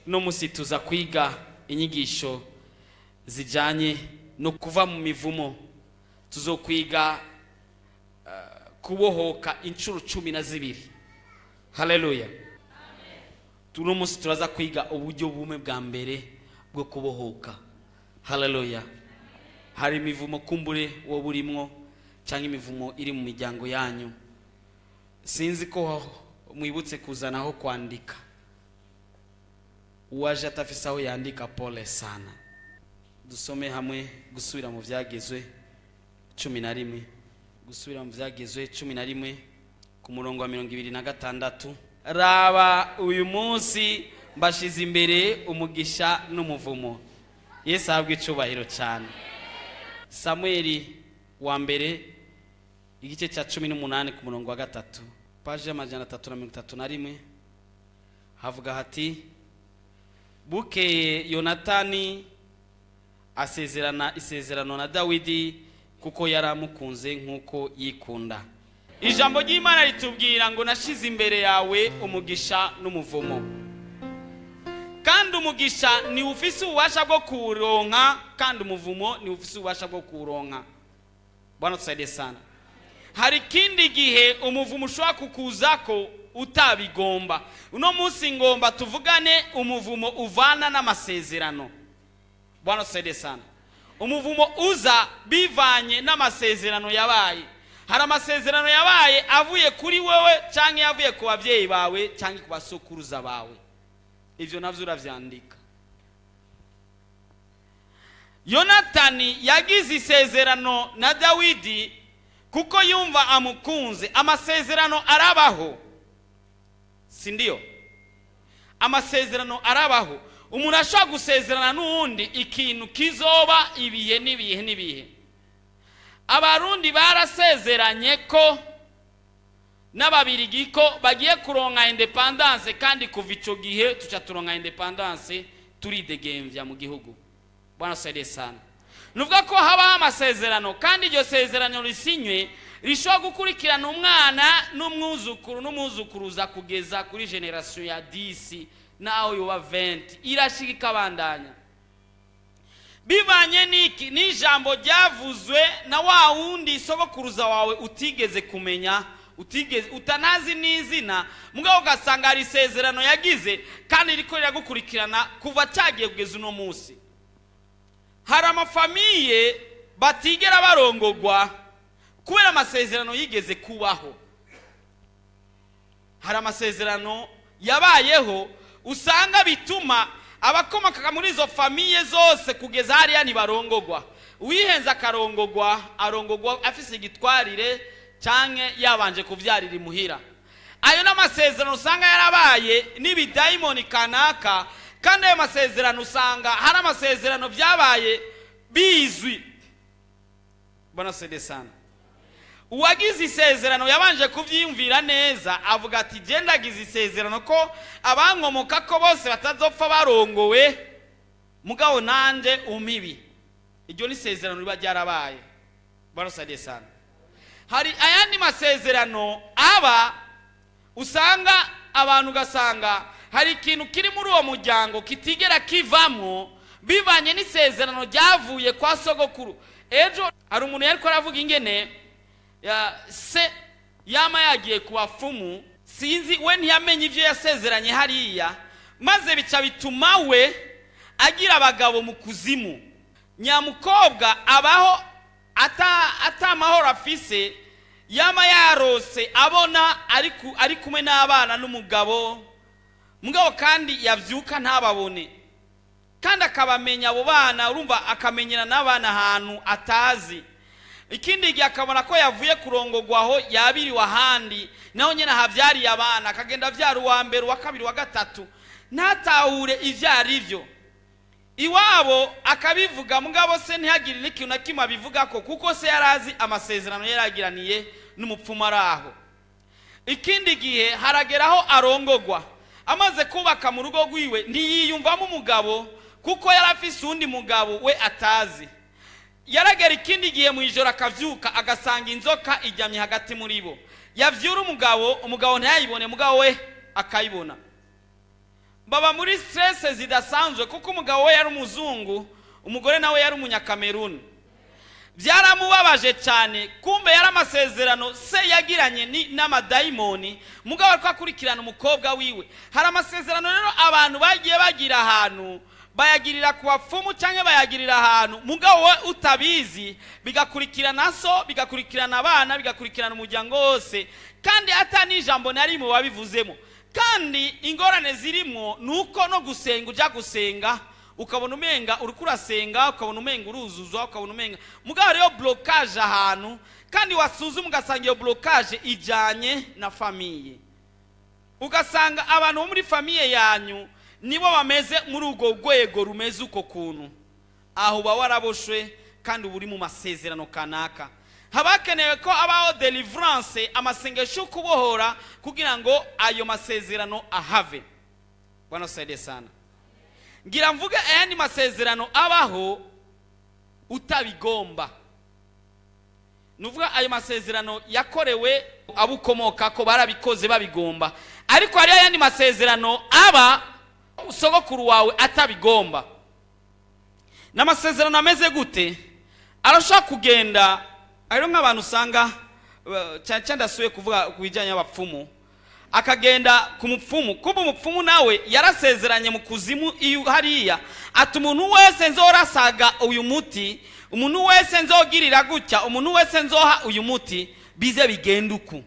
no musi tuza kwiga inyigisho zijanye no kuva mu mivumo. Tuzokwiga kubohoka inshuro 12. Haleluya. Tuno musi turaza kwiga uburyo bume bwa mbere bwo kubohoka. Haleluya. Hari imivumo kumbure wo burimwo cyangwa imivumo iri mu miryango yanyu. Sinzi ko mwibutse kuzanaho kwandika. Uwaje atafise aho yandika pole sana. Dusome hamwe gusubira mu vyagezwe 11. Gusubira mu vyagezwe 11 ku murongo wa 26. Raba uyu munsi mbashize imbere umugisha n'umuvumo. Yesu ahabwe icubahiro cyane. Samueli wa mbere igice cya 18 ku murongo wa 3, page ya 331 havuga hati: Bukeye Yonatani asezerana isezerano na Dawidi kuko yaramukunze nkuko yikunda. Ijambo ry'Imana ritubwira ngo nashize imbere yawe umugisha n'umuvumo. Kandi umugisha ni ufise ububasha bwo kuronka, kandi umuvumo ni ufise ububasha bwo kuronka. Bwana tusaidie sana. Hari kindi gihe umuvumo ushobora kukuzako utabigomba. Uno munsi ngomba tuvugane umuvumo uvana n'amasezerano. Bwana tusaidie sana. Umuvumo uza bivanye n'amasezerano yabaye. Hari amasezerano yabaye avuye kuri wewe canke yavuye ku bavyeyi bawe canke ku basokuruza bawe. Ivyo navyo uravyandika. Yonatani yagize isezerano na Dawidi kuko yumva amukunze. Amasezerano arabaho, sindiyo? Amasezerano arabaho. Umuntu ashobora gusezerana n'uwundi ikintu kizoba ibihe n'ibihe. Abarundi barasezeranye ko n'ababirigi ko bagiye kuronka independence, kandi kuva ico gihe tuca turonka independence turidegemvya mu gihugu. Bwana tusaidie sana. Nuvuga ko haba amasezerano, kandi iryo sezerano risinywe rishobora gukurikirana umwana n'umwuzukuruza kugeza kuri generation ya 10 naho yoba 20 irashika bandanya. Bivanye niki n'ijambo ryavuzwe na wa wundi sogokuruza wawe utigeze kumenya, utanazi n'izina, mugabo ugasanga ari isezerano yagize kandi riko riragukurikirana kuva cyagiye kugeza uno munsi. Hari amafamiye batigera barongogwa kubera amasezerano yigeze kubaho. Hari amasezerano yabayeho usanga bituma abakomoka muri izo famiye zose kugeza hariya ntibarongogwa. Uwihenza arongogwa afise igitwarire canke yabanje kuvyarira imuhira. Ayo n'amasezerano usanga yarabaye n'ibidayimoni kanaka, kandi ayo masezerano usanga hari amasezerano byabaye bizwi. Bwana sede sana. Uwagize isezerano yabanje kuvyiyumvira neza, avuga ati je ndagize isezerano ko abankomoka ko bose batazopfa barongowe, mugabo nanje umibi. Iryo ni isezerano riba ryarabaye. Bwana sede sana. Hari ayandi masezerano aba usanga abantu gasanga hari ikintu kiri muri uwo muryango kitigera kivamo bivanye n'isezerano ryavuye kwa sogokuru. Ejo hari umuntu yariko aravuga ingene se yama yagiye ku bafumu, sinzi we ntiyamenye ivyo yasezeranye hariya, maze bica bituma we agira abagabo mu kuzimu. Nyamukobwa abaho ata mahoro afise, yama yarose abona ari kumwe n'abana n'umugabo, mugabo kandi yavyuka ntababone, kandi akabamenya abo bana, urumva akamenyera n'abana ahantu atazi. Ikindi gihe akabona ko yavuye kurongogwaho yabiri wahandi, naho nyene havyariye abana, akagenda vyara uwa mbere uwa kabiri wa gatatu, natahure ivyari ivyo. Iwabo akabivuga, mugabo se ntihagire n'ikintu na kimwe abivuga ko, kuko se yarazi amasezerano yaragiraniye n'umupfumu araho. Ikindi gihe harageraho arongogwa, amaze kubaka mu rugo rwiwe ntiyiyumvamo umugabo, kuko yarafise undi mugabo we atazi. Yaragera ikindi gihe mu ijoro akavyuka agasanga inzoka ijyamye hagati muri bo. Yavyura umugabo ntiyayibone, mugabo we akayibona. baba muri stress zidasanzwe kuko umugabo we yari umuzungu, umugore nawe yari umunyakameruni. Byaramubabaje cyane, kumbe yari amasezerano se yagiranye n'amadayimoni, mugabo ariko akurikirana umukobwa wiwe. Hari amasezerano rero abantu bagiye bagira ahantu, bayagirira ku bapfumu cyangwa bayagirira ahantu, mugabo we utabizi, bigakurikirana so, bigakurikirana abana, bigakurikirana umuryango wose, kandi atani ijambo nari mu babivuzemo. Kandi ingorane zirimo nuko no gusenga, ujya gusenga ukabona umenga uri kurasenga, ukabona umenga uruzuzwa, ukabona umenga mugabo rero blockage ahantu, kandi wasuzuma ugasanga iyo blockage ijanye na famiye. Ugasanga abantu bo muri famiye yanyu nibo bameze muri ugo rwego rumeze uko kuntu, aho ba waraboshwe kandi uri mu masezerano kanaka. Habakenewe ko abaho deliverance, amasengesho kubohora kugira ngo ayo masezerano ahave. Bwana saide sana. Ngira mvuga ayandi masezerano abaho utabigomba. Nuvuga ayo masezerano yakorewe abukomoka ko barabikoze babigomba. Ariko hari ayandi masezerano aba usogokuru wawe atabigomba. N'amasezerano ameze gute? Arashaka kugenda, ariko nk'abantu usanga cyane ndasuye kuvuga kubijyanye n'abapfumu, akagenda ku mupfumu, kuba umupfumu nawe yarasezeranye mu kuzimu iyo hariya ati umuntu wese nzorasaga uyu muti, umuntu wese nzogirira gutya, umuntu wese nzoha uyu muti, bize bigenda uku.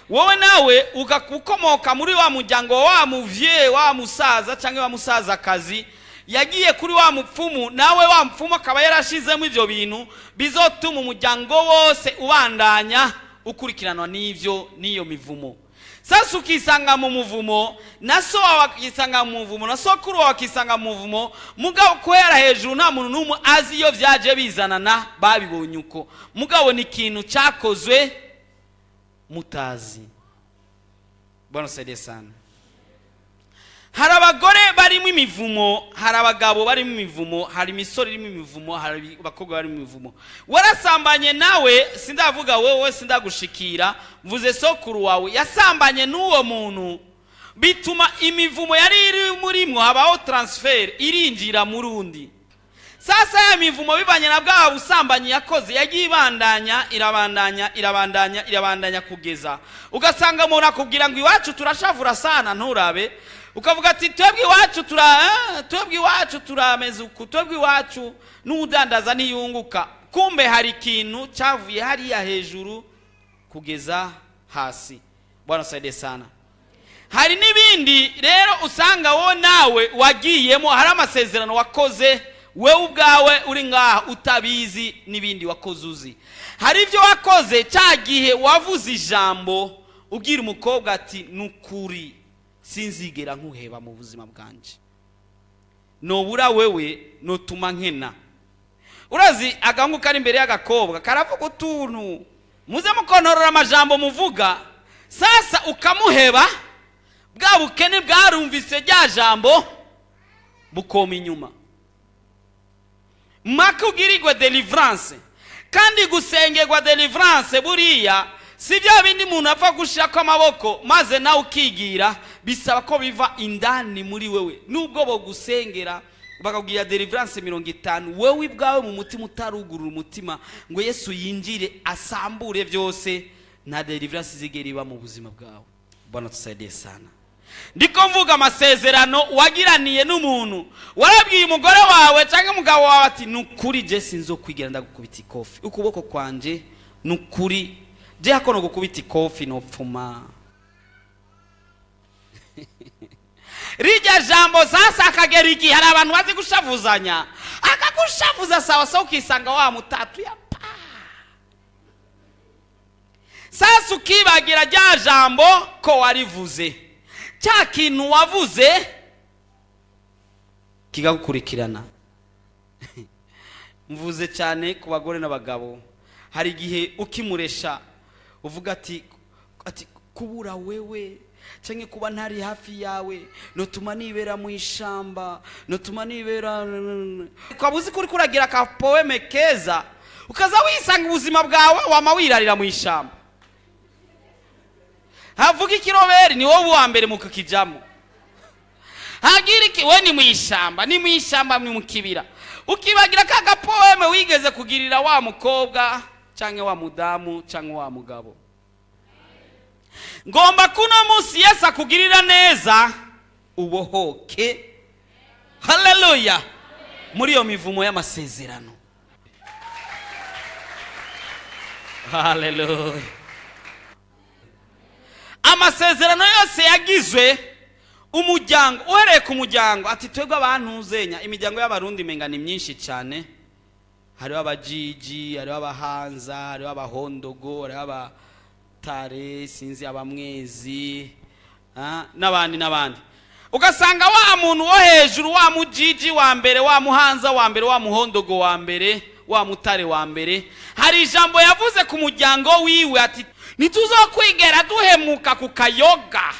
Wowe nawe ugakukomoka muri wa muryango wa muvye, wa musaza cyangwa wa musaza kazi yagiye kuri wa mupfumu, nawe wa mupfumu akaba yarashizemo ivyo bintu bizotuma umuryango wose ubandanya ukurikiranwa n'ivyo niyo mivumo. Sasa ukisanga mu muvumo, naso wakisanga mu muvumo, naso kuri wakisanga mu muvumo, mugabo kwera hejuru nta muntu numwe azi iyo vyaje bizanana babibonye uko. Mugabo ni ikintu cyakozwe mutazi. Bwana saide sana. Hari abagore bari mu mivumo, hari abagabo bari mu mivumo, hari imisore iri mu mivumo, hari abakobwa bari mu mivumo. Warasambanye nawe, sindavuga wewe, sindagushikira, mvuze sokuru wawe yasambanye n'uwo muntu, bituma imivumo yari iri murimwo habaho transfer irinjira murundi. Sasa ya mivumo bibanye na bwa busambanyi yakoze yagiye irabandanya kugeza ugasanga umuntu akubwira ngo iwacu turashavura sana nturabe, ukavuga ati twebwe iwacu turameze uku, twebwe iwacu n'udandaza niyunguka. Kumbe hari ikintu cyavuye hariya hejuru kugeza hasi. Bwana saide sana. Hari n'ibindi rero usanga wowe nawe wagiyemo, hari amasezerano wakoze wewe ubwawe uri ngaha utabizi, n'ibindi wakoze uzi. Hari ibyo wakoze cyagihe wavuze ijambo ubwira umukobwa ati nukuri sinzigera nkuheba mu buzima bwanje, nobura wewe notuma nkena. Urazi agangu kari imbere y'agakobwa karavuga utuntu muze mukontorora amajambo muvuga, sasa ukamuheba, bwa bukene bwarumvise rya jambo bukoma inyuma. Makugirirwa deliverance, kandi gusengerwa deliverance buriya si bya bindi umuntu apfa gushira ko amaboko maze nawe ukigira, bisaba ko biva indani muri wewe. Nubwo bo gusengera bakabwira deliverance 50, wewe ibwawe mu mutima utarugurura umutima ngo Yesu yinjire asambure byose, na deliverance zigera iba mu buzima bwawe. Bwana tusaidie sana. Ndiko mvuga amasezerano wagiraniye n'umuntu, warabwiye umugore wawe cyangwa umugabo wawe ati nukuri je sinzokwigira ndagukubita ikofi, ukuboko kwanje nukuri je hakono gukubita ikofi nopfuma. Rija jambo sasa akagera igihe hari abantu bazi gushavuzanya, akagushavuza sawa sawa ukisanga wa mutatu ya pa. Sasa ukibagira rya jambo ko warivuze, cya kintu wavuze kigakurikirana. Mvuze cyane ku bagore n'abagabo, hari igihe ukimuresha uvuga ati kubura wewe cyangwa kuba ntari hafi yawe notuma nibera mu ishamba, notuma nibera kwabuzi kuri kuragira ka poeme keza, ukaza wisanga ubuzima bwawe wama wirarira mu ishamba. Havuga ikiroberi ni wowe wa mbere mu kukijamo. hagira iki we ni mwishamba ni mu kibira ukibagira ka poeme wigeze kugirira wa mukobwa canke wa mudamu canke wa mugabo. Ngomba kuno munsi Yesu akugirira neza ubohoke. Haleluya. Muri yo mivumo y'amasezerano. Haleluya. Amasezerano yose yagizwe umuryango, uhereye ku muryango. Ati twebwe abantu uzenya imiryango y'abarundi menga ni myinshi cyane. Hariho abajiji, hariho abahanza, hariho abahondogo, hariho abatare, sinzi abamwezi, n'abandi. Ugasanga wa muntu wo hejuru, wa mujiji wa mbere, wa muhanza wa mbere, wa muhondogo wa mbere, wa mutare wa mbere, hari ijambo yavuze ku muryango wiwe ati nituzokwigera duhemuka ku kayoga.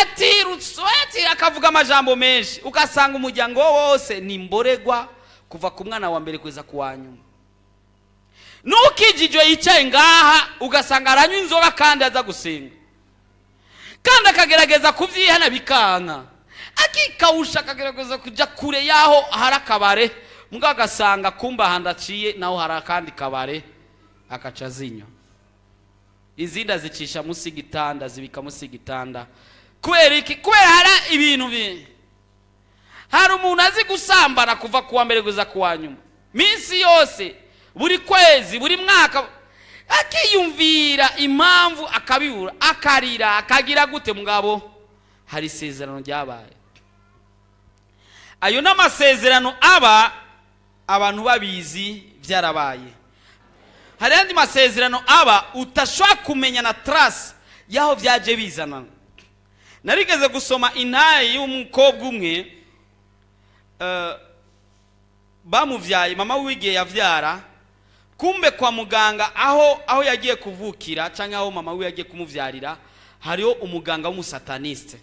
Ati rutsweti akavuga amajambo menshi. Ugasanga umuryango wose ni mboregwa kuva ku mwana wa mbere kweza ku wanyuma. Nukijijwe yicaye ngaha ugasanga aranywa inzoga kandi aza gusenga. Kandi akagerageza kuvyihana bikanka. Akikawusha akagerageza kuja kure yaho harakabare. Mbwa agasanga kumba handaciye naho harakandi kabare akaca zinywa. Izinda zicisha musi gitanda zibika musi gitanda. Kubera iki? Kubera hari ibintu bi. Hari umuntu azi gusambana kuva kuwa mbere kuza kuwa nyuma. Minsi yose, buri kwezi, buri mwaka akiyumvira impamvu akabibura, akarira, akagira gute mugabo hari isezerano ryabaye. Ayo n'amasezerano aba abantu babizi byarabaye. Hari andi masezerano aba utashobora kumenya na trace yaho byaje bizana. Narigeze gusoma intaye y'umukobwa umwe bamuvyaye, mama wigiye yavyara, kumbe kwa muganga aho yagiye kuvukira canke aho mama we yagiye kumuvyarira hariho umuganga w'umusataniste.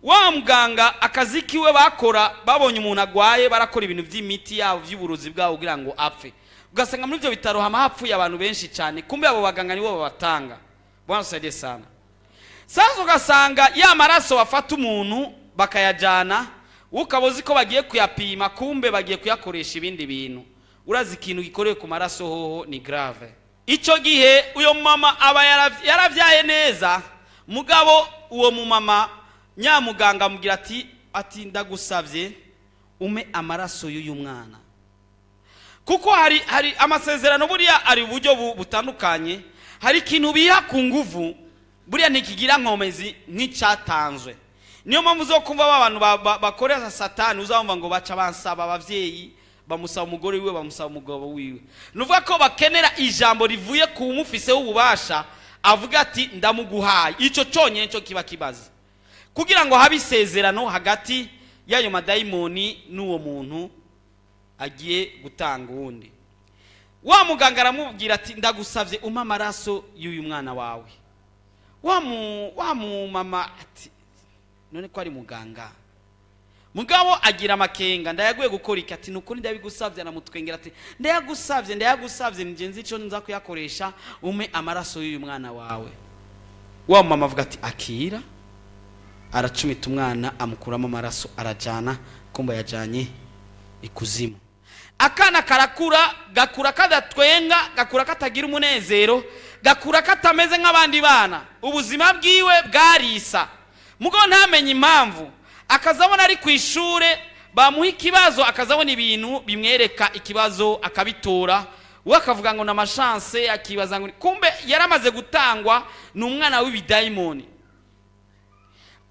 Wa muganga akazi kiwe bakora, babonye umuntu agwaye barakora ibintu by'imiti yabo by'uburuzi bwabo kugira ngo apfe. Ugasanga muri byo bitaro hama hapfuye abantu benshi cyane, kumbe abo baganga nibo babatanga. Bwana saide sana. Sasa ugasanga ya maraso bafata umuntu bakayajana, ukabozi ko bagiye kuyapima, kumbe bagiye kuyakoresha ibindi bintu. Urazi ikintu gikorewe ku maraso hoho ni grave. Ico gihe uyo mama aba yaravyaye neza, mugabo uwo mumama nyamuganga amugira ati ndagusavye ume amaraso y'uyu mwana. Kuko hari amasezerano buriya ari uburyo butandukanye. Hari ikintu biha ku nguvu buriya ntikigira nkomezi nk'icyatanzwe. Niyo mpamvu zo kumva abantu bakorera satani uzamva ngo baca bansaba abavyeyi, bamusaba umugore wiwe, bamusaba umugabo wiwe. Nuvuga ko bakenera ijambo rivuye ku mufise w'ububasha avuga ati ndamuguhaye. Ico cyonye cyo kiba kibazi. Kugira ngo habe isezerano hagati y'ayo madayimoni n'uwo muntu agiye gutanga uwundi. Wa muganga aramubwira ati ndagusavye umpa amaraso y'uyu mwana wawe. Wa mu mama ati none ko ari muganga. Mugabo agira amakenga, ndayaguye gukora iki? Ati nukuri ndabigusavye. Namutwengera ati ndayagusavye ngenzi ico nza kuyakoresha ume amaraso y'uyu mwana wawe. Wa mama avuga ati akira, aracumita umwana amukuramo amaraso arajana, kumba yajanye ikuzimu. Akana karakura, gakura kadatwenga, gakura katagira umunezero, gakura katameze nk'abandi bana. Ubuzima bwiwe bwarisa, mugo ntamenye impamvu. Akazabona ari ku ishure bamuha ikibazo, akazabona ibintu bimwereka ikibazo akabitora, we akavuga ngo na chance, akibaza ngo kumbe yaramaze gutangwa n'umwana w'ibidayimoni.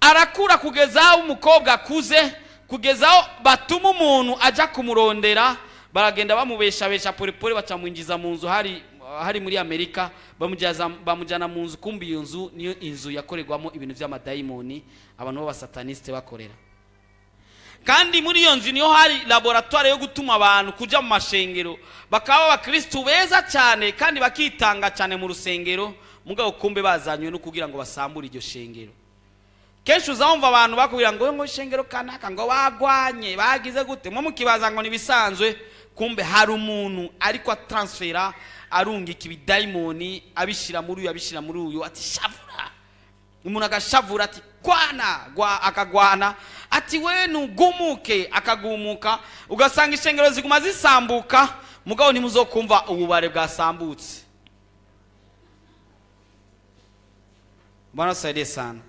Arakura kugezaho umukobwa akuze, kugezaho batuma umuntu aja kumurondera, baragenda bamubeshabesha polepole bacamwinjiza mu nzu. Hari muri Amerika bamujana mu nzu, kumbi iyo nzu niyo inzu yakorerwamo ibintu by'amadayimoni abantu b'abasataniste bakorera. Kandi muri iyo nzu niyo hari laboratoire yo gutuma abantu kuja mu mashengero bakaba abakristo beza cyane kandi bakitanga cyane mu rusengero, mugabo kumbe bazanywe no kugira ngo basambure iryo shengero. Kenshi uzamva abantu bakubwira ngo ishengero kanaka ngo bagwanye bagize gute, mu mukibaza ngo nibisanzwe, kumbe hari umuntu ariko transfera arunga ikibidayimoni abishira muri uyu ati shavura. Umuntu agashavura ati akagwana ati we nugumuke akagumuka, ugasanga ishengero ziguma zisambuka mugabo ntimuzokumva ububare bwasambutse. Bwana saidie sana.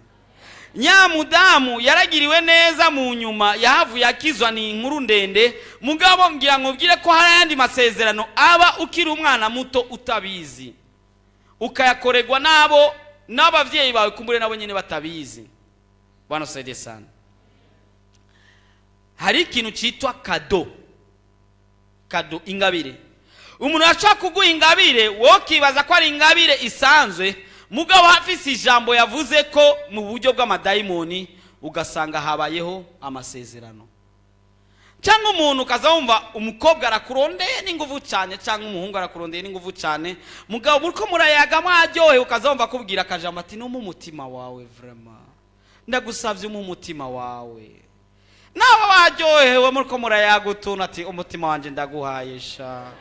Nyamudamu yaragiriwe neza mu nyuma yahavuye akizwa, ni inkuru ndende mugabo ngira ngo bwire ko hari yandi masezerano aba ukiri umwana muto utabizi ukayakoregwa n'abavyeyi bawe kumbure nabo nyene batabizi. Bwana saidie sana. Hari ikintu citwa kado, ingabire. Umuntu ashaka kuguha ingabire wo kibaza ko ari ingabire isanzwe, mugabo hafise ijambo yavuze ko mu buryo bw'amadayimoni ugasanga habayeho amasezerano. Cyangwa umuntu kazawumva umukobwa arakurondeye n'inguvu cyane cyangwa umuhungu arakurondeye n'inguvu cyane, mugabo muriko murayaga mwaryohe ukazawumva kubwira akajambo ati no mu mutima wawe vraiment ndagusavye mu mutima wawe. Nawe waryohewe muriko murayaga utuna ati umutima wanje ndaguhaye sha.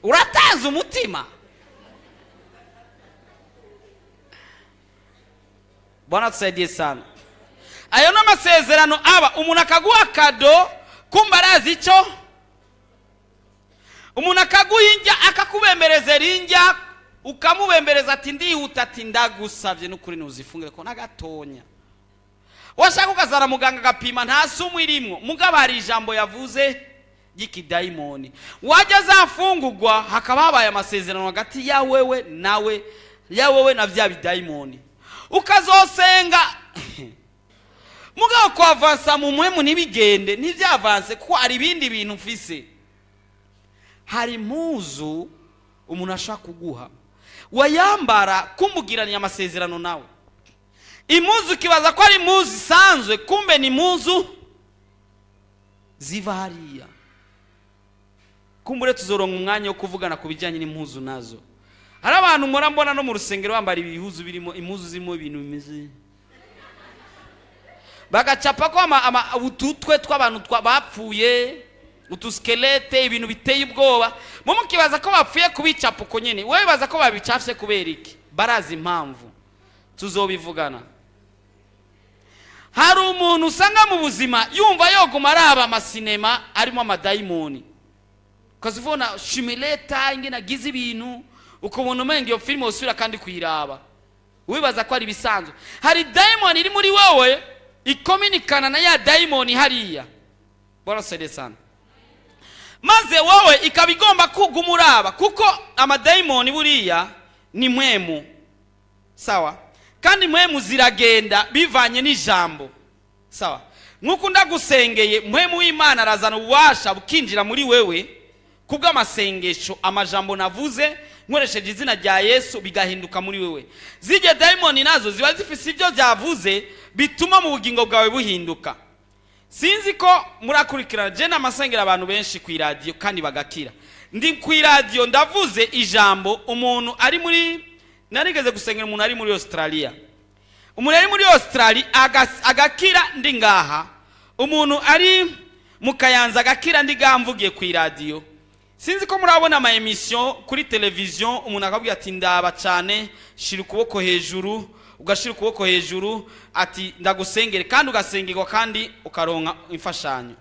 Uratanze umutima. Bwana tusaidie sana. Ayo no masezerano aba umuntu akaguha kado kumba arazi ico, umuntu akaguhinja akakubembereza rinja ukamubembereza ati ndihuta ati ndagusavye n'ukuri ntuzifungire ko nagatonya. Washaka ukazara muganga gapima nta sumu irimwo, mugabo hari ijambo yavuze y'ikidayimoni. Wajya zafungurwa hakaba habaye amasezerano hagati ya wewe nawe, ya wewe na vya bidayimoni. Ukazosenga mugabo ko avansa mu muhemu nibigende ntivyavanse ko ari ibindi bintu mfise. Hari muzu umuntu ashaka kuguha wayambara kumugiranya amasezerano nawe. Imuzu kibaza ko ari muzu isanzwe, kumbe ni muzu ziva hariya. Kumbure tuzoronka umwanya wo kuvugana kubijyanye n'impuzu nazo. Hari abantu mbona no mu rusengero bambara ibihuzu birimo impuzu zirimo ibintu bimeze bagacapa ko ututwe tw'abantu bapfuye, utuskelete, ibintu biteye ubwoba. Mumu kibaza ko bapfuye kubicapa uko nyene, wewe baza ko babicafye kubera iki? Barazi impamvu. Tuzobivugana. Hari umuntu usanga mu buzima yumva yoguma araba amasinema arimo amadayimoni. Kazivona shimileta ingena gize ibintu ukubona umenga iyo filime usubira kandi kuyiraba. Wibaza ko ari bisanzwe. Hari daimon iri muri wewe ikominikana na ya daimon hariya. Bwana saidie sana. Maze wowe ikabigomba kugumuraba kuko amadaimoni buriya ni mwemu. Sawa? Kandi mwemu ziragenda bivanye n'ijambo. Sawa? Nkuko ndagusengeye mwemu w'Imana arazana ububasha bukinjira muri wewe kubw'amasengesho, amajambo navuze nkoresheje izina rya Yesu bigahinduka muri wewe. Zije daimoni nazo ziba zifise ibyo byavuze bituma mu bugingo bwawe buhinduka. Sinzi ko murakurikirana je namasengera abantu benshi ku radio kandi bagakira. Ndi ku radio ndavuze ijambo umuntu ari muri narigeze gusengera umuntu ari muri Australia. Umuntu ari muri Australia agakira ndi ngaha. Umuntu ari mu Kayanza agakira ndi gamvugiye ku radio. Sinzi ko murabona ama emission kuri television umuntu akabwira ati ndaba cyane shira ukuboko hejuru, ugashira ukuboko hejuru ati ndagusengere kandi ugasengerwa kandi ukaronka imfashanyo.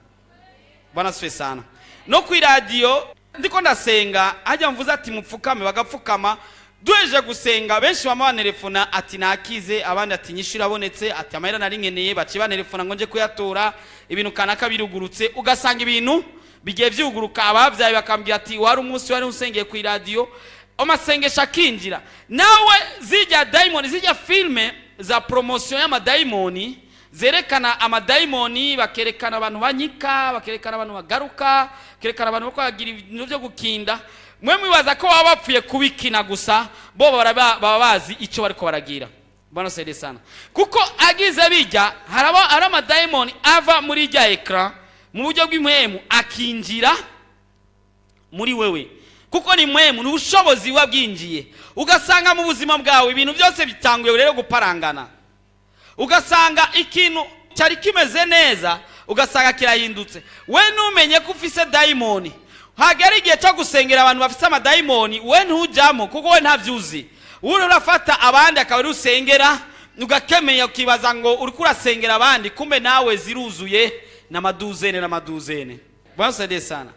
Bwana sife sana. No ku radio ndiko ndasenga hajya mvuze ati mupfukame bagapfukama, duheje gusenga benshi bamabanelefona ati nakize, abandi ati nyishira abonetse, ati amahera nari nkeneye baci banelefona ngo nje kuyatora, ibintu kanaka birugurutse, ugasanga ibintu bigiye vyuguruka. Abavyaye bakambira ati wari umunsi wari usengeye ku radio amasengesha kinjira. Nawe zijya daimoni, zijya filme za promotion y'amadaimoni zerekana amadaimoni, bakerekana abantu banyika, bakerekana abantu bagaruka, bakerekana abantu bakagira ibintu byo gukinda. Mwe mwibaza ko baba bapfuye kubikina gusa, bo baba bazi icyo bariko baragira. Bwana saidie sana. Kuko agize bijya haraba amadaimoni ava muri rya ekran mu buryo bw'imwemu akinjira muri wewe. Kuko ni mwemu n'ubushobozi wabwinjiye. Ugasanga mu buzima bwawe ibintu byose bitanguye rero guparangana. Ugasanga ikintu cyari kimeze neza ugasanga kirahindutse. We numenye ko ufise daimoni. Hagera igihe cyo gusengera abantu bafise amadaimoni, we ntujamo kuko we ntavyuzi. uri urafata abandi akaba ari usengera ugakemeye ukibaza ngo uri kurasengera abandi kumbe nawe ziruzuye n'amaduzene. Bwana sana.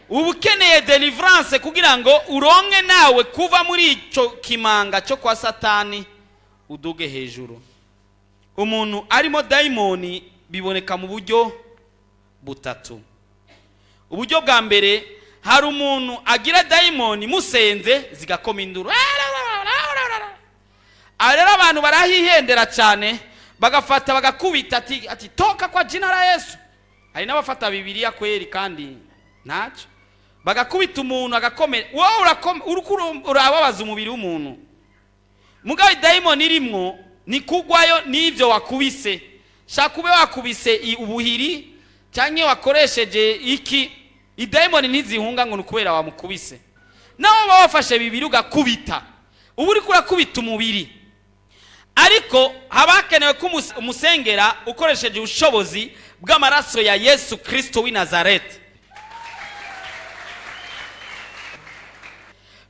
Ubu ukeneye deliverance kugira ngo uronke nawe kuva muri ico kimanga cyo kwa Satani uduge hejuru. Umuntu arimo daimoni biboneka mu buryo butatu. Uburyo bwa mbere hari umuntu agira daimoni musenze zigakoma induru. Arera abantu barahihendera cyane bagafata bagakubita ati toka kwa jina la Yesu. Hari n'abafata Bibiliya kweri kandi ntacyo. Bagakubita umuntu agakomera. Wowe urababaza umubiri w'umuntu. Mugabe daimoni irimwo ni kugwayo n'ivyo wakubise. Shaka ube wakubise ubuhiri cyangwa wakoresheje iki idaimoni ntizihunga ngo nukubera wamukubise. Nawe bawafashe Bibiliya ugakubita. Ubu uri kurakubita umubiri. Ariko habakenewe ko umusengera ukoresheje ubushobozi bw'amaraso ya Yesu Kristo w'i Nazareti.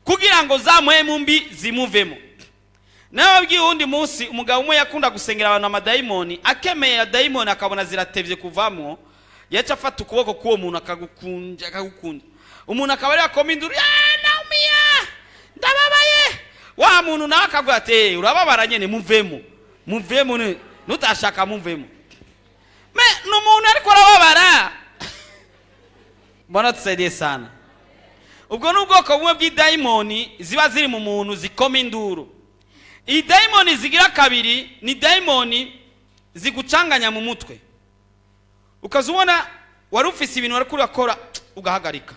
Kugira ngo zamuhemu mbi zimuvemo. Nawe bw'undi munsi umugabo umwe yakunda gusengera abantu amadaimoni, akemeye ya daimoni akabona ziratevye kuvamwo, yaca afata ukuboko k'uwo muntu akagukunja. Umuntu akaba ari akoma induru, naumiya ndababaye. Wa muntu nawe akavuga ati urababara nyene muvemo nutashaka muvemo. Me n'umuntu ariko arababara. Bwana tusaidie sana. Ubwo n'ubwoko bumwe bw'idaimoni ziba ziri mu muntu zikoma induru. Iyi daimoni zigira kabiri ni daimoni zigucanganya mu mutwe. Ukazubona wari ufise ibintu wari kurakora ugahagarika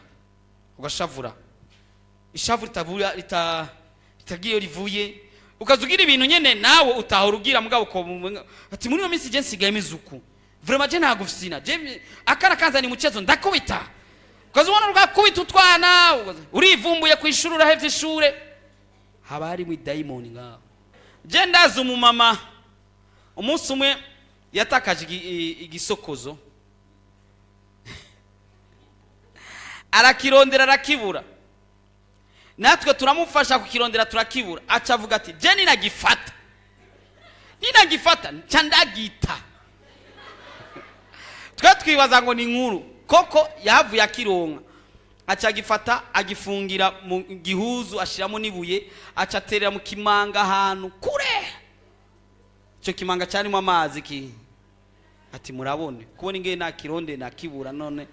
ugashavura. Ishavu ritabura itagiye rivuye. Ukazugira ibintu nyene nawe utahora ugira mugabo ko ati muri no minsi je nsigaye mizuku. Vraiment je ntagufisina. Je akara kanza ni muchezo ndakubita. Ukazubona rugakubita utwana urivumbuye kwishura urahevye ishure. Haba hari mu daimoni ngaho. Je ndaza umumama umunsi umwe yatakaje igisokozo. Arakirondera arakibura. Natwe turamufasha kukirondera turakibura. Aca avuga ati je ninagifata ncandagita. Twibaza ngo ni nkuru koko yavuye akironka. Aca agifata agifungira mu gihuzu ashiramo nibuye aca aterera mu kimanga ahantu kure. Cyo kimanga cyarimo amazi ki. Ati murabone kubona ingene nakironde nakibura none.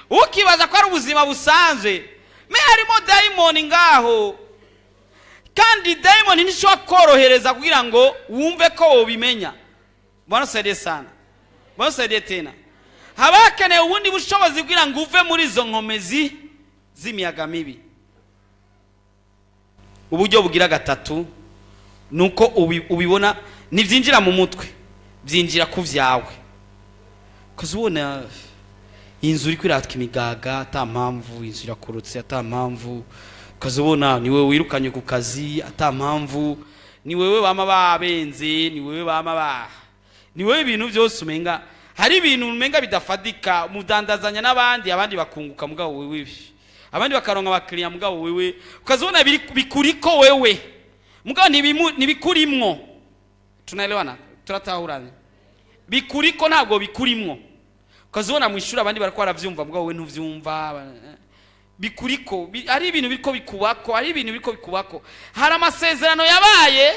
Ukibaza ko ari ubuzima busanzwe. Me harimo daimoni ngaho. Kandi daimoni nishobora korohereza kugira ngo wumve ko wobimenya. Bwana saidie sana. Bwana saidie tena. Habakeneye ubundi bushobozi kugira ngo uve muri izo nkomezi z'imiyaga mibi. Uburyo bugira gatatu nuko ubibona nivyinjira mu mutwe byinjira ku vyawe. Kuzubona inzu iri kwiratwa imigaga ata mpamvu, inzu irakorotse ata mpamvu. Kuzubona ni wewe wirukanye ku kazi ata mpamvu, ni wewe bama babenze, ni wewe bama ni wewe ibintu byose umenga hari ibintu umenga bidafadika mudandazanya n'abandi abandi bakunguka mugabo wewe abandi bakaronka abakiriya mugabo wewe ukazibona bikuriko wewe mugabo ntibikurimwo. Tunaelewana turatahurana. Bikuriko ntabwo bikurimwo. Ukazibona mu ishuri abandi barako baravyumva mugabo wewe ntuvyumva. Bikuriko ari ibintu biriko bikubako, ari ibintu biriko bikubako. Hari amasezerano yabaye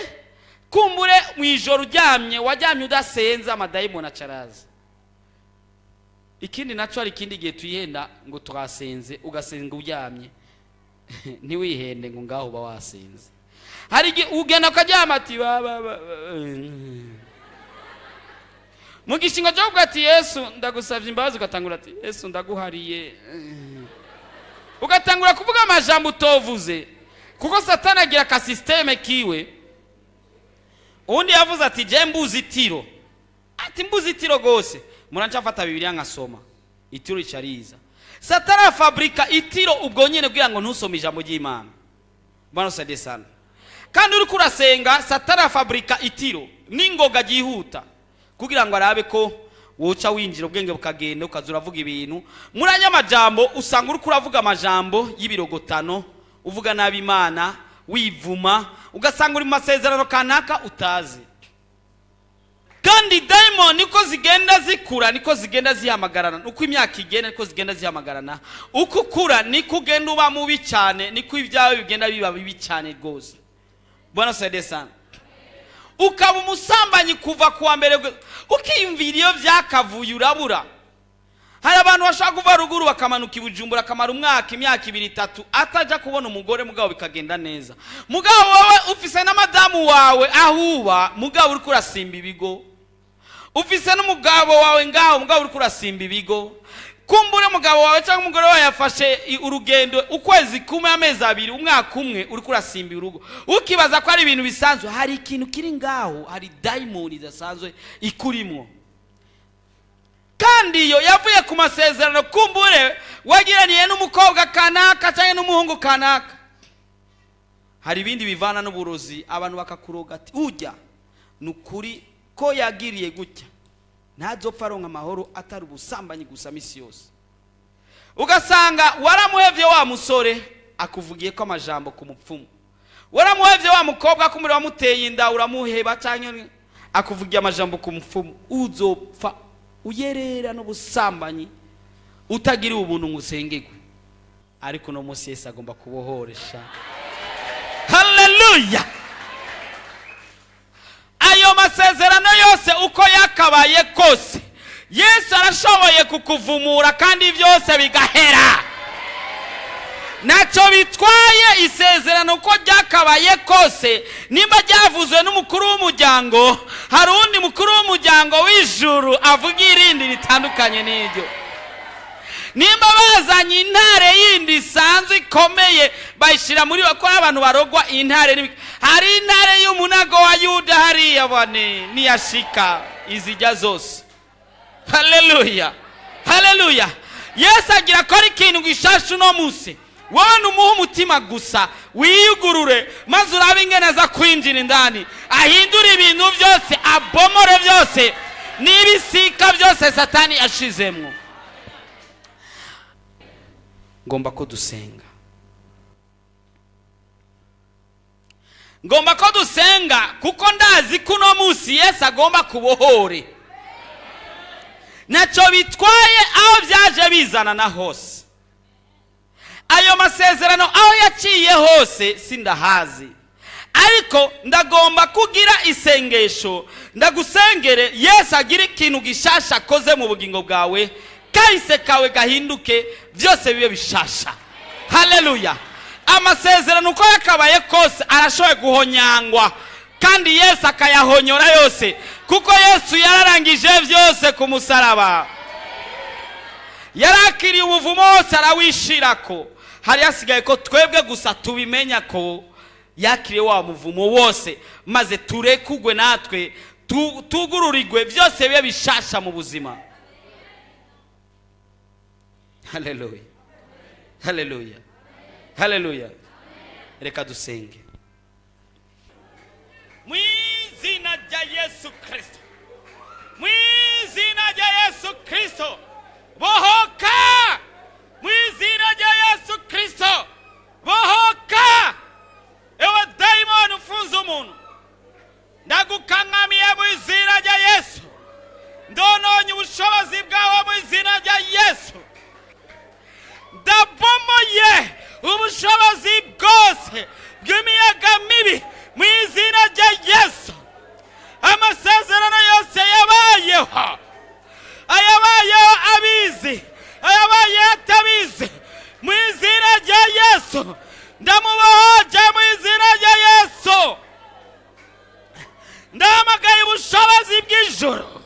kumbure mu ijoro uryamye wajyamye udasenza amadayimoni acaraza. Ikindi naco ari ikindi gihe tuyihenda ngo twasenze ugasenga uryamye. Ntiwihende ngo ngaho ba wasenze. Hari ugenda ukaryama ati mu gishingo cyo kuvuga ati Yesu ndagusavye imbabazi, ugatangura ati Yesu ndaguhariye. Ugatangura kuvuga amajambo utovuze kuko Satani agira ka systeme kiwe. Undi yavuze ati je mbuzitiro. Ati mbuzitiro gose. Muranchafata Bibiliya ngasoma. Itiro icariza. Satani afabrika itiro ubwo nyene kugira ngo ntusome ijambo ry'Imana. Bwana saidie sana. Kandi uri kurasenga Satani afabrika itiro ningoga gihuta kugira ngo arabe ko woca winjira ubwenge bukagenda ukazura vuga ibintu. Muranya amajambo usanga uri kuravuga amajambo y'ibirogotano, uvuga nabi Imana, wivuma, ugasanga uri mu masezerano kanaka utazi. Kandi daimoni niko zigenda zikura, niko zigenda zihamagarana. Uko imyaka igenda niko zigenda zihamagarana. Uko ukura niko ugenda uba mubi cyane, niko ibyawe bigenda biba bibi cyane rwose. Bwana saidie sana. Ukaba umusambanyi kuva kuwa mbere, ukiyumvira iyo byakavuye urabura. Hari abantu bashaka kuva ruguru bakamanuka ibujumbura akamara umwaka, imyaka 2-3 ataja kubona umugore, mugabo bikagenda neza. Mugabo wowe ufise na madamu wawe ahuba, mugabo uri kurasimba ibigo. Ufise n'umugabo wawe ngaho, mugabo uri kurasimba ibigo. Kumbure mugabo wawe cyangwa umugore wawe yafashe urugendo ukwezi kumwe, amezi 2, umwaka umwe uri kurasimba urugo. Ukibaza ko ari ibintu bisanzwe, hari ikintu kiri ngaho, hari daimoni idasanzwe ikurimo. Kandi iyo yavuye ku masezerano, kumbure wagiraniye n'umukobwa kanaka cyangwa n'umuhungu kanaka. Hari ibindi bivana n'uburozi, abantu bakakuroga ati ujya nukuri ko yagiriye gutya ntazopfa aronka amahoro atari ubusambanyi gusa misi yose. Ugasanga waramuhevye wa musore akuvugiye ko amajambo ku mupfumu, waramuhevye wa mukobwa kumuri wamuteye inda uramuheba cyangwa akuvugiye amajambo ku mupfumu, uzopfa uyerera n'ubusambanyi utagira ubuntu ngusengegwe. Ariko no Mose Yesu agomba kubohoresha. Haleluya. Ayo masezerano yose uko yakabaye kose, Yesu arashoboye kukuvumura kandi byose bigahera. Nacho bitwaye isezerano uko ryakabaye kose, nimba ryavuzwe n'umukuru w'umuryango, hari undi mukuru w'umuryango w'ijuru avuga irindi ritandukanye n'iryo. Nimba bazanye intare yindi sanzwe ikomeye bayishira muri bakora abantu barogwa intare, hari intare y'umunago wa Yuda hari yabane niyashika izijya zose. Haleluya. Haleluya. Yesu agira ko ari ikintu gishasha no Mose. Wowe numuha umutima gusa, wiyugurure maze urabe ingene za kwinjira indani, ahindura ibintu byose, abomore byose n'ibisika byose Satani yashizemwo. Ngomba ko dusenga. Ngomba ko dusenga kuko ndazi kuno Musi Yesu agomba kubohore. Nacho bitwaye aho byaje bizana na hose. Ayo masezerano aho yaciye hose sindahazi. Ariko ndagomba kugira isengesho, ndagusengere Yesu agira ikintu gishasha koze mu bugingo bwawe, kahise kawe gahinduke, byose bibe bishasha. Haleluya. Amasezerano uko yakabaye kose arashoboye guhonyangwa, kandi Yesu akayahonyora yose, kuko Yesu yararangije byose ku musaraba. Yarakiriye umuvumo wose arawishirako. Hari hasigaye ko twebwe gusa tubimenya ko yakiriye wa muvumo wose, maze turekugwe natwe tugururirwe byose bibe bishasha mu buzima. Haleluya. Haleluya. Haleluya. Reka dusenge. Mwizina rya Yesu Kristo. Mwizina rya Yesu Kristo. Bohoka. Mwizina rya Yesu Kristo. Bohoka. Ewe daimoni ufunze umuntu, ndagukangamiye mwizina rya Yesu. Ndononye ubushobozi bwawe mwizina rya Yesu. Ndabomoye ubushobozi bwose bw'imiyaga mibi mwizina rya Yesu. Amasezerano yose yabayeho, ayabayeho abizi, ayabayeho atabizi, mwizina rya Yesu ndamubohoje mwizina rya Yesu. Ndamagaye ubushobozi bw'ijuru,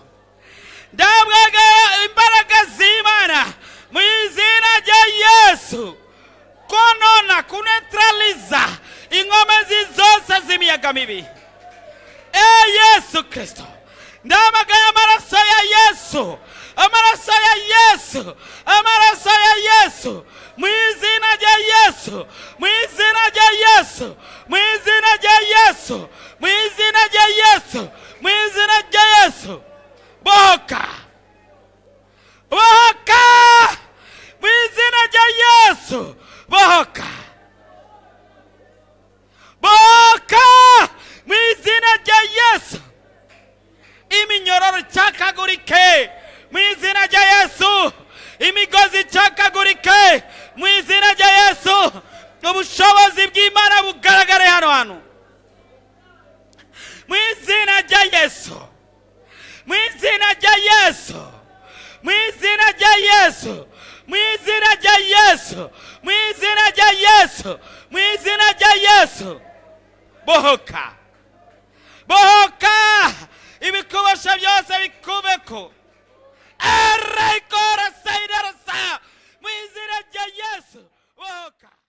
ndamagaye imbaraga z'Imana mwizina rya Yesu, konona kunetraliza inkomezi zose z'imiyaga mibi. Yesu Kristo, ndamagaye amaraso ya Yesu, amaraso ya Yesu, amaraso ya Yesu mwizina rya Yesu, mwizina rya Yesu, mwizina rya Yesu, mwizina rya Yesu, mwizina rya Yesu. Bohoka. Bohoka mwizina rya Yesu. Bohoka. bohoka mu izina rya Yesu. Iminyororo icakagurike mu izina rya Yesu. Imigozi icakagurike mu izina rya Yesu. Ubushobozi bw'Imana bugaragare hano mu izina rya Yesu, mu izina rya Yesu, mu izina rya Yesu, mu izina rya Yesu, mu izina rya Yesu, mu izina rya Yesu. Bohoka, bohoka, ibikubasha byose bikubeko. Erekora sayirasa mu izina rya Yesu. Bohoka.